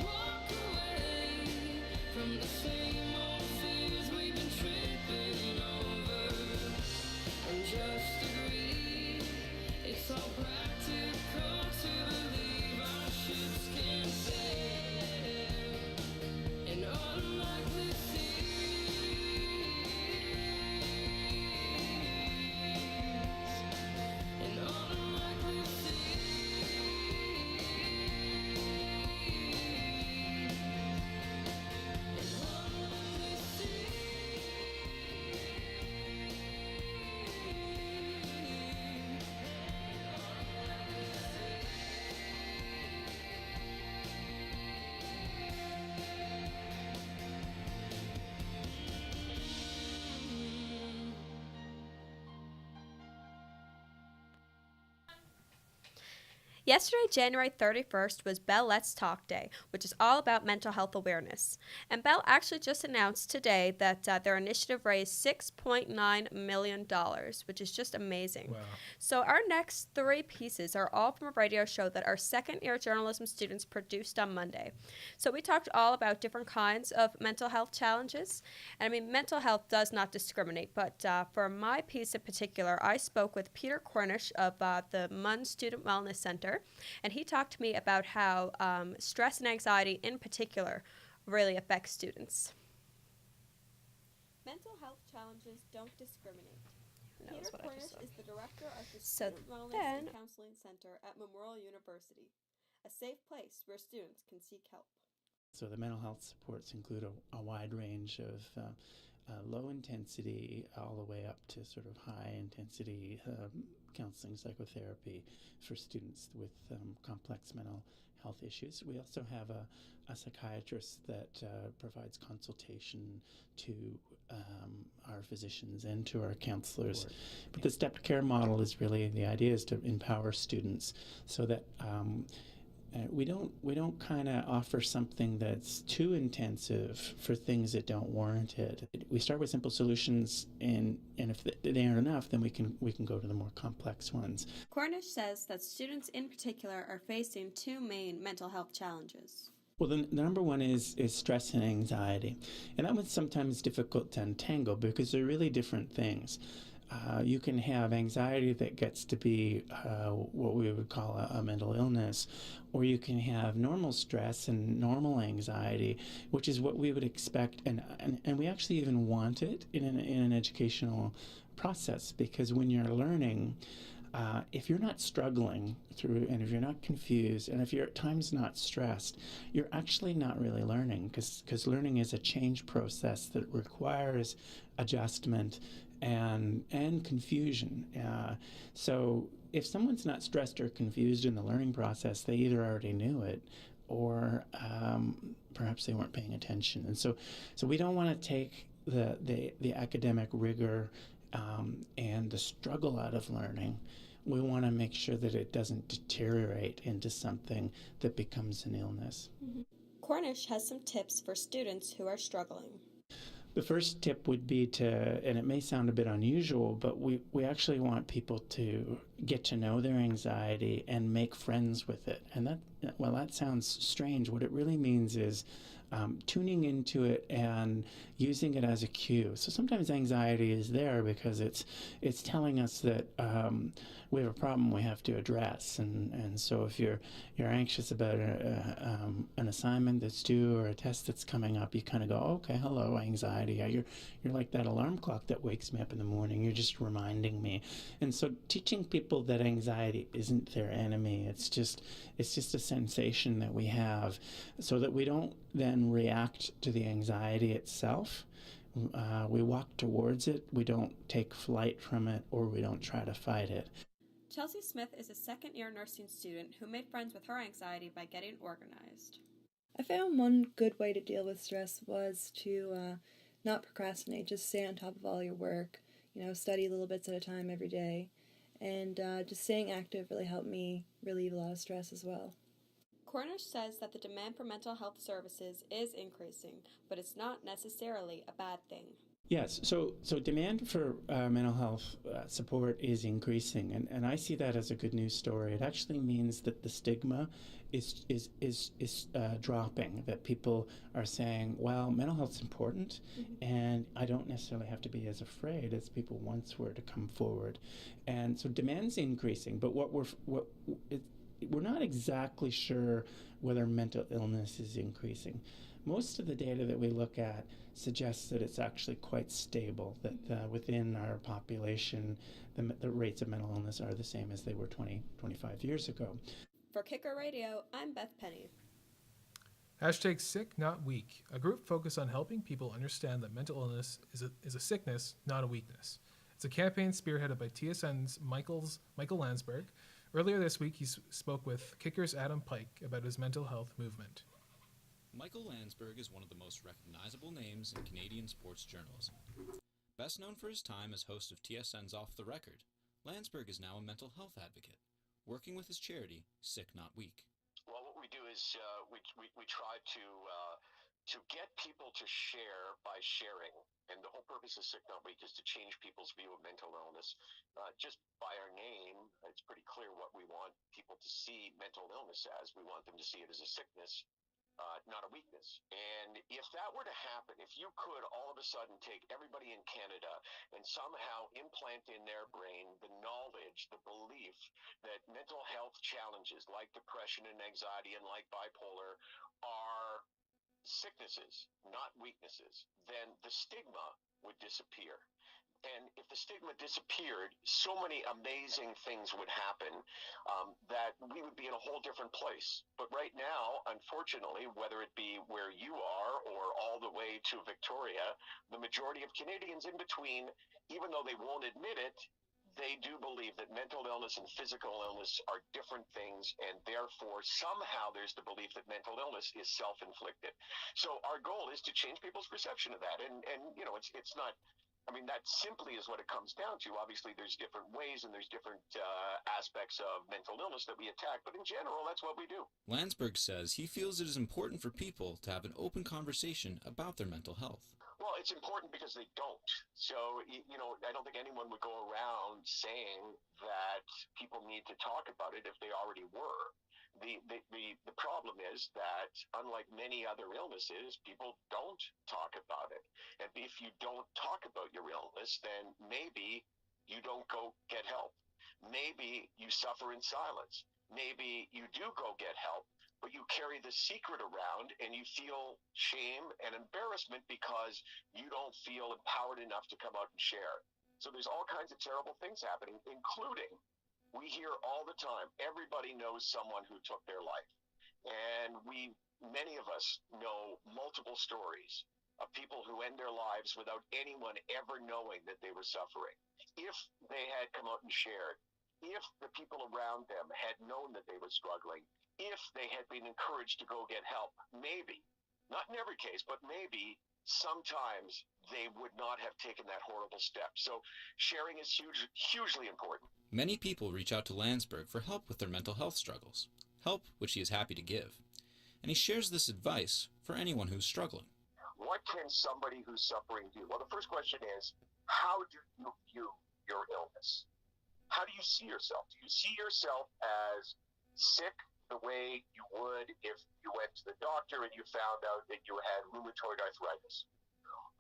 walk away from the same old fears we've been tripping over and just agree it's all practical to believe our ships can sail in unlikely seas, in unlikely
Yesterday, January 31st, was Bell Let's Talk Day, which is all about mental health awareness. And Bell actually just announced today that their initiative raised $6.9 million, which is just amazing.
Wow.
So our next three pieces are all from a radio show that our second-year journalism students produced on Monday. So we talked all about different kinds of mental health challenges. And I mean, mental health does not discriminate, but for my piece in particular, I spoke with Peter Cornish of the MUN Student Wellness Center, and he talked to me about how stress and anxiety in particular really affects students. Mental health challenges don't discriminate. Peter Cornish is the director of the Student Wellness and Counseling Center at Memorial University, a safe place where students can seek help.
So the mental health supports include a wide range of low intensity all the way up to sort of high intensity counseling, psychotherapy for students with complex mental health issues. We also have a psychiatrist that provides consultation to our physicians and to our counselors. But the stepped care model is really, the idea is to empower students so that we don't kind of offer something that's too intensive for things that don't warrant it. We start with simple solutions, and if they aren't enough, then we can go to the more complex ones.
Cornish says that students in particular are facing two main mental health challenges.
Well, the number one is stress and anxiety, and that one's sometimes difficult to untangle because they're really different things. You can have anxiety that gets to be what we would call a mental illness, or you can have normal stress and normal anxiety, which is what we would expect, and we actually even want it in an educational process, because when you're learning, if you're not struggling through, and if you're not confused, and if you're at times not stressed, you're actually not really learning, because learning is a change process that requires adjustment and and confusion. So if someone's not stressed or confused in the learning process, they either already knew it or perhaps they weren't paying attention. And so we don't want to take the academic rigor and the struggle out of learning. We want to make sure that it doesn't deteriorate into something that becomes an illness.
Cornish has some tips for students who are struggling.
The first tip would be to, and it may sound a bit unusual, but we actually want people to get to know their anxiety and make friends with it. And that sounds strange. What it really means is tuning into it and using it as a cue. So sometimes anxiety is there because it's telling us that we have a problem we have to address. And so if you're anxious about an assignment that's due or a test that's coming up, you kind of go, okay, hello, anxiety. You're like that alarm clock that wakes me up in the morning. You're just reminding me. And so teaching people that anxiety isn't their enemy. It's just a sensation that we have, so that we don't then react to the anxiety itself. We walk towards it. We don't take flight from it, or we don't try to fight it.
Chelsea Smith is a second-year nursing student who made friends with her anxiety by getting organized.
I found one good way to deal with stress was to not procrastinate, just stay on top of all your work, study little bits at a time every day, and just staying active really helped me relieve a lot of stress as well.
Cornish says that the demand for mental health services is increasing, but it's not necessarily a bad thing.
Yes, so demand for mental health support is increasing, and I see that as a good news story. It actually means that the stigma is dropping, that people are saying, well, mental health's important, and I don't necessarily have to be as afraid as people once were to come forward. And so demand's increasing, but we're not exactly sure whether mental illness is increasing. Most of the data that we look at suggests that it's actually quite stable, that within our population, the rates of mental illness are the same as they were 25 years ago.
For Kicker Radio, I'm Beth Penny.
Hashtag Sick Not Weak, a group focused on helping people understand that mental illness is a sickness, not a weakness. It's a campaign spearheaded by TSN's Michael Landsberg. Earlier this week, he spoke with Kicker's Adam Pike about his mental health movement.
Michael Landsberg is one of the most recognizable names in Canadian sports journalism. Best known for his time as host of TSN's Off the Record, Landsberg is now a mental health advocate, working with his charity, Sick Not Weak.
Well, what we do is we try to get people to share by sharing. And the whole purpose of Sick Not Weak is to change people's view of mental illness. Just by our name, it's pretty clear what we want people to see mental illness as. We want them to see it as a sickness, not a weakness. And if that were to happen, if you could all of a sudden take everybody in Canada and somehow implant in their brain the knowledge, the belief that mental health challenges like depression and anxiety and like bipolar are sicknesses, not weaknesses, then the stigma would disappear. And if the stigma disappeared, so many amazing things would happen that we would be in a whole different place. But right now, unfortunately, whether it be where you are or all the way to Victoria, the majority of Canadians in between, even though they won't admit it, they do believe that mental illness and physical illness are different things, and therefore somehow there's the belief that mental illness is self-inflicted. So our goal is to change people's perception of that, and it's not. I mean, that simply is what it comes down to. Obviously, there's different ways and there's different aspects of mental illness that we attack, but in general, that's what we do.
Landsberg says he feels it is important for people to have an open conversation about their mental health.
Well, it's important because they don't. So, I don't think anyone would go around saying that people need to talk about it if they already were. The problem is that, unlike many other illnesses, people don't talk about it. And if you don't talk about your illness, then maybe you don't go get help. Maybe you suffer in silence. Maybe you do go get help, but you carry the secret around and you feel shame and embarrassment because you don't feel empowered enough to come out and share. So there's all kinds of terrible things happening, including, we hear all the time, everybody knows someone who took their life. And many of us know multiple stories of people who end their lives without anyone ever knowing that they were suffering. If they had come out and shared, if the people around them had known that they were struggling, if they had been encouraged to go get help, maybe, not in every case, but maybe sometimes they would not have taken that horrible step. So sharing is hugely important.
Many people reach out to Landsberg for help with their mental health struggles, help which he is happy to give. And he shares this advice for anyone who's struggling.
What can somebody who's suffering do? Well, the first question is, how do you view your illness? How do you see yourself? Do you see yourself as sick the way you would if you went to the doctor and you found out that you had rheumatoid arthritis?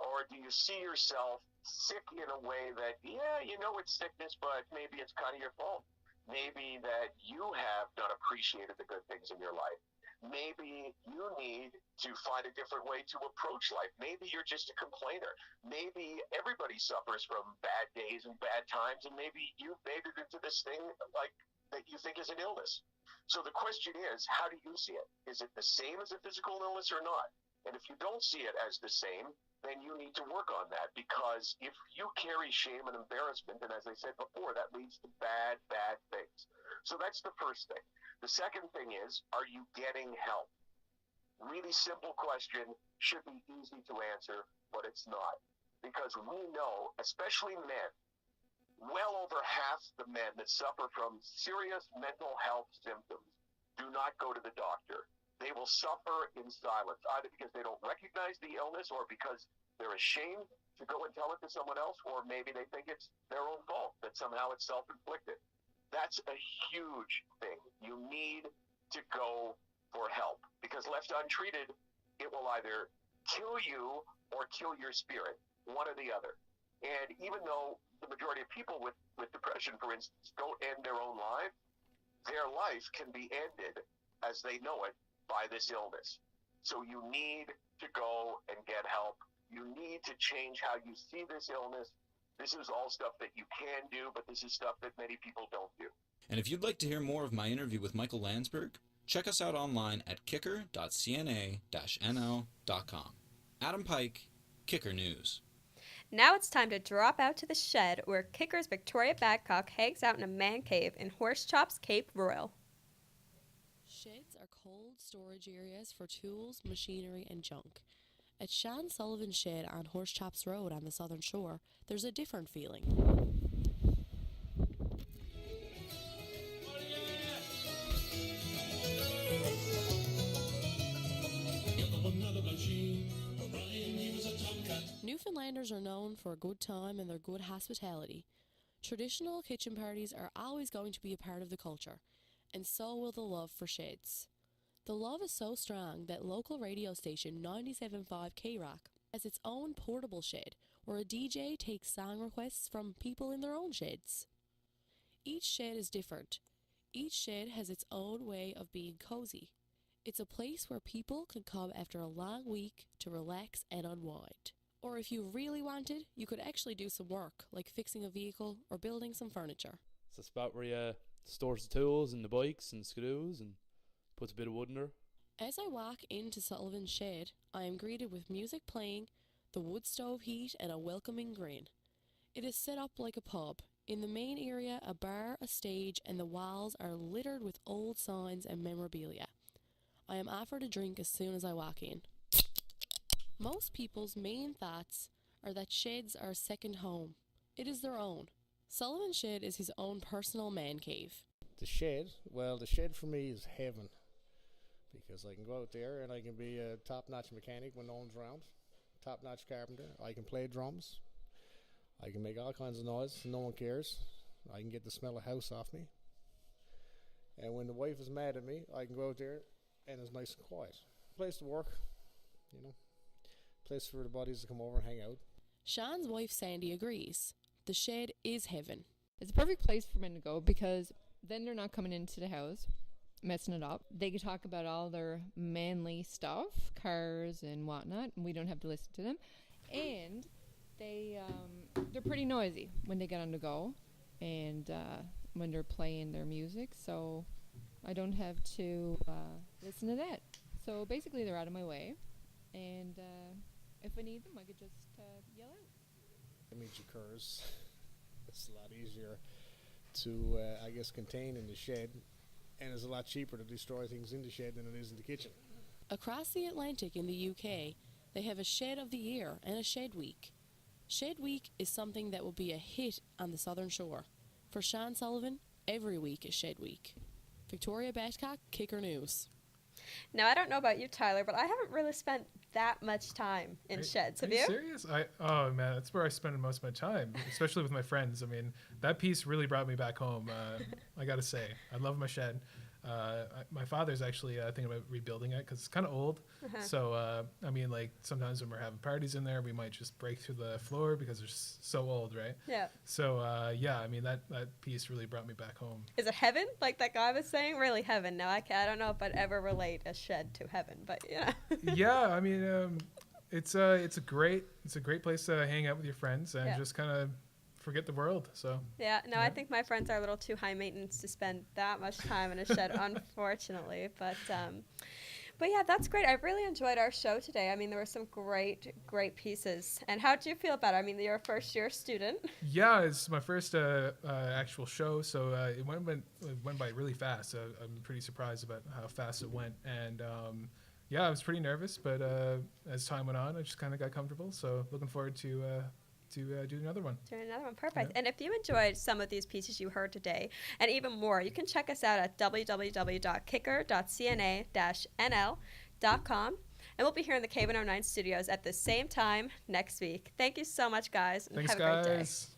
Or do you see yourself sick in a way that, yeah, you know it's sickness, but maybe it's kind of your fault? Maybe that you have not appreciated the good things in your life. Maybe you need to find a different way to approach life. Maybe you're just a complainer. Maybe everybody suffers from bad days and bad times, and maybe you've made it into this thing like that you think is an illness. So the question is, how do you see it? Is it the same as a physical illness or not? And if you don't see it as the same, then you need to work on that, because if you carry shame and embarrassment, and as I said before, that leads to bad things. So that's the first thing. The second thing is, are you getting help? Really simple question, should be easy to answer, but it's not. Because we know, especially men, well over half the men that suffer from serious mental health symptoms do not go to the doctor. They will suffer in silence, either because they don't recognize the illness or because they're ashamed to go and tell it to someone else, or maybe they think it's their own fault, that somehow it's self-inflicted. That's a huge thing. You need to go for help, because left untreated, it will either kill you or kill your spirit, one or the other. And even though the majority of people with depression, for instance, don't end their own life, their life can be ended as they know it by this illness. So you need to go and get help. You need to change how you see this illness. This is all stuff that you can do, but this is stuff that many people don't do.
And if you'd like to hear more of my interview with Michael Landsberg, check us out online at kicker.cna-nl.com. Adam Pike, Kicker News.
Now it's time to drop out to the shed where Kickers Victoria Badcock hangs out in a man cave in Horse Chops, Cape Royal.
Sheds are cold storage areas for tools, machinery and junk. At Sean Sullivan's shed on Horse Chops Road on the southern shore, there's a different feeling. Newfoundlanders are known for a good time and their good hospitality. Traditional kitchen parties are always going to be a part of the culture, and so will the love for sheds. The love is so strong that local radio station 97.5 K-Rock has its own portable shed where a DJ takes song requests from people in their own sheds. Each shed is different. Each shed has its own way of being cozy. It's a place where people can come after a long week to relax and unwind. Or if you really wanted, you could actually do some work, like fixing a vehicle or building some furniture.
It's a spot where you stores the tools and the bikes and screws and puts a bit of wood in there.
As I walk into Sullivan's shed, I am greeted with music playing, the wood stove heat, and a welcoming grin. It is set up like a pub. In the main area, a bar, a stage, and the walls are littered with old signs and memorabilia. I am offered a drink as soon as I walk in. Most people's main thoughts are that sheds are a second home. It is their own. Sullivan's shed is his own personal man cave.
The shed, well, the shed for me is heaven, because I can go out there and I can be a top-notch mechanic when no one's around, top-notch carpenter. I can play drums. I can make all kinds of noise, no one cares. I can get the smell of house off me. And when the wife is mad at me, I can go out there and it's nice and quiet. Place to work, you know, place for the buddies to come over and hang out.
Sean's wife Sandy agrees. The shed is heaven.
It's a perfect place for men to go because then they're not coming into the house messing it up. They can talk about all their manly stuff, cars and whatnot, and we don't have to listen to them. And they're pretty noisy when they get on the go and when they're playing their music, so I don't have to listen to that. So basically they're out of my way, and if I need them, I could just yell out.
Damage occurs. It's a lot easier to, I guess, contain in the shed, and it's a lot cheaper to destroy things in the shed than it is in the kitchen.
Across the Atlantic in the UK, they have a Shed of the Year and a Shed Week. Shed Week is something that will be a hit on the Southern Shore. For Sean Sullivan, every week is Shed Week. Victoria Badcock, Kicker News.
Now, I don't know about you, Tyler, but I haven't really spent that much time in sheds. Have
Are you serious? Oh man, that's where I spend most of my time, especially with my friends. I mean, that piece really brought me back home. I gotta say, I love my shed. My father's actually thinking about rebuilding it because it's kind of old. So I mean, like sometimes when we're having parties in there, we might just break through the floor because they're so old, right?
Yeah.
So yeah, I mean that piece really brought me back home.
Is it heaven, like that guy was saying? Really heaven? Now I don't know if I'd ever relate a shed to heaven, but yeah.
Yeah, I mean, it's a great place to hang out with your friends and just kind of forget the world. So
yeah, no, I think my friends are a little too high maintenance to spend that much time in a shed, unfortunately. But yeah, that's great. I really enjoyed our show today. I mean, there were some great pieces. And how did you feel about it? I mean, you're a first-year student.
Yeah, it's my first actual show, so it went by really fast. I'm pretty surprised about how fast it went. And yeah, I was pretty nervous, but as time went on, I just kind of got comfortable. So looking forward to do another one.
Perfect. Yeah. And if you enjoyed some of these pieces you heard today and even more, you can check us out at www.kicker.cna-nl.com. And we'll be here in the K109 studios at the same time next week. Thank you so much, guys. And
Thanks,
have a great day.
guys.